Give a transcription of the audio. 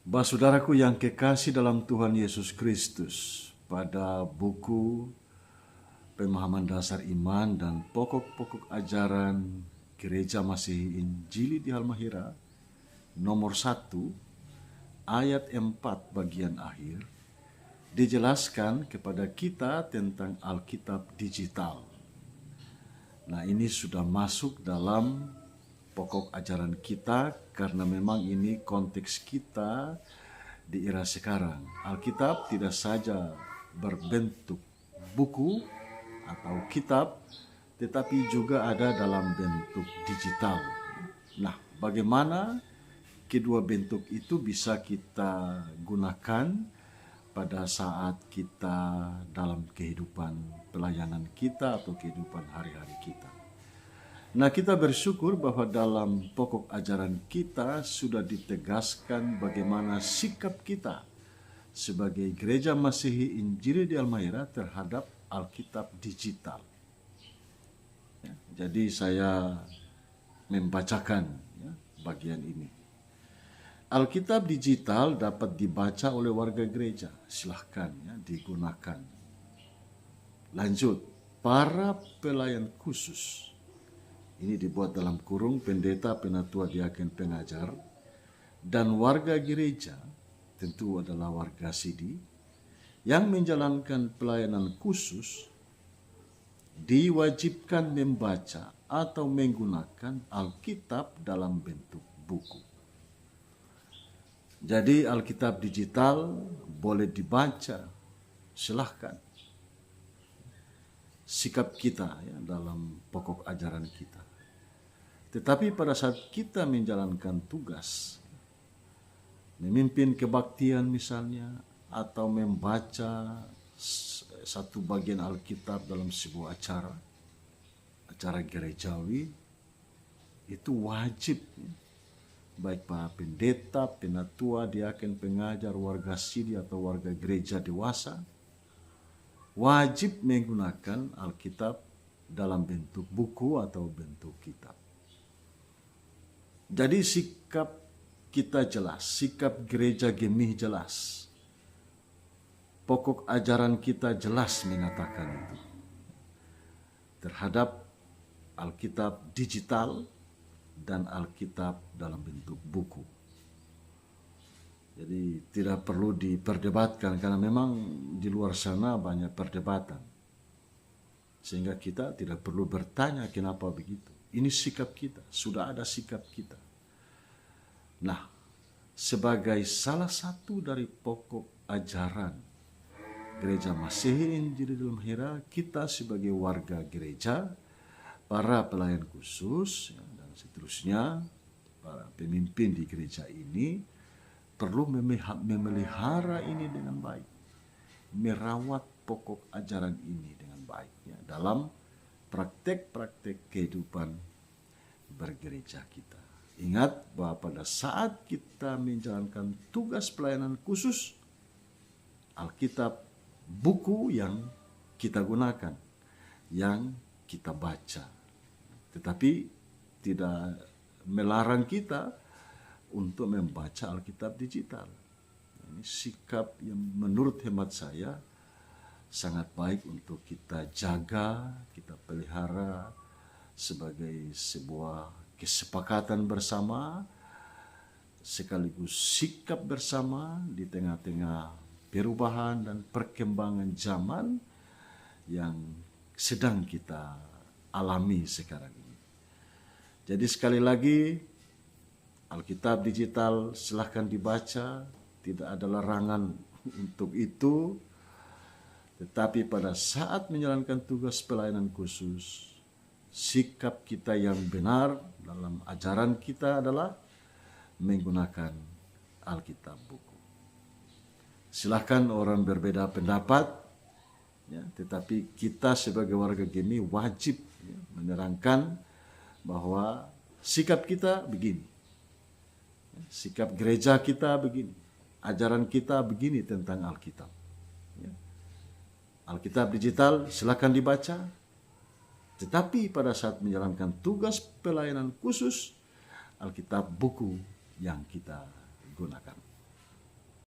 Saudaraku yang kekasih dalam Tuhan Yesus Kristus, pada buku Pemahaman Dasar Iman dan Pokok-pokok Ajaran Gereja Masihi Injili di Halmahera, nomor 1, ayat 4 bagian akhir, dijelaskan kepada kita tentang Alkitab digital. Nah, ini sudah masuk dalam pokok ajaran kita karena memang ini konteks kita di era sekarang. Alkitab tidak saja berbentuk buku atau kitab, tetapi juga ada dalam bentuk digital. Nah, bagaimana kedua bentuk itu bisa kita gunakan pada saat kita dalam kehidupan pelayanan kita atau kehidupan hari-hari kita. Nah, kita bersyukur bahwa dalam pokok ajaran kita sudah ditegaskan bagaimana sikap kita sebagai Gereja Masihi Injili di Halmahera terhadap Alkitab digital. Jadi saya membacakan bagian ini. Alkitab digital dapat dibaca oleh warga gereja. Silahkan digunakan. Lanjut, para pelayan khusus. Ini dibuat dalam kurung pendeta, penatua, diaken, pengajar, dan warga gereja, tentu adalah warga sidi, yang menjalankan pelayanan khusus, diwajibkan membaca atau menggunakan Alkitab dalam bentuk buku. Jadi Alkitab digital boleh dibaca, silahkan. Sikap kita dalam pokok ajaran kita. Tetapi pada saat kita menjalankan tugas, memimpin kebaktian misalnya, atau membaca satu bagian Alkitab dalam sebuah acara gerejawi, itu wajib. Baik para pendeta, penatua, diaken, pengajar, warga sidi atau warga gereja dewasa, wajib menggunakan Alkitab dalam bentuk buku atau bentuk kitab. Jadi sikap kita jelas, sikap gereja Gemih jelas. Pokok ajaran kita jelas mengatakan itu. Terhadap Alkitab digital dan Alkitab dalam bentuk buku. Jadi tidak perlu diperdebatkan karena memang di luar sana banyak perdebatan. Sehingga kita tidak perlu bertanya kenapa begitu. Ini sikap kita, sudah ada sikap kita. Nah, sebagai salah satu dari pokok ajaran Gereja Masihi Injili di Halmahera, kita sebagai warga gereja, para pelayan khusus, dan seterusnya, para pemimpin di gereja ini, perlu memelihara ini dengan baik. Merawat pokok ajaran ini dengan baik. Dalam praktek-praktek kehidupan bergereja kita. Ingat bahwa pada saat kita menjalankan tugas pelayanan khusus, Alkitab buku yang kita gunakan, yang kita baca. Tetapi tidak melarang kita untuk membaca Alkitab digital. Ini sikap yang menurut hemat saya sangat baik untuk kita jaga, kita pelihara sebagai sebuah kesepakatan bersama, sekaligus sikap bersama di tengah-tengah perubahan dan perkembangan zaman yang sedang kita alami sekarang ini. Jadi sekali lagi, Alkitab digital silahkan dibaca, tidak ada larangan untuk itu. Tetapi pada saat menjalankan tugas pelayanan khusus, sikap kita yang benar dalam ajaran kita adalah menggunakan Alkitab buku. Silahkan orang berbeda pendapat, tetapi kita sebagai warga Gemih wajib menerangkan bahwa sikap kita begini. Sikap gereja kita begini. Ajaran kita begini tentang Alkitab. Alkitab digital silakan dibaca. Tetapi pada saat menjalankan tugas pelayanan khusus, Alkitab buku yang kita gunakan.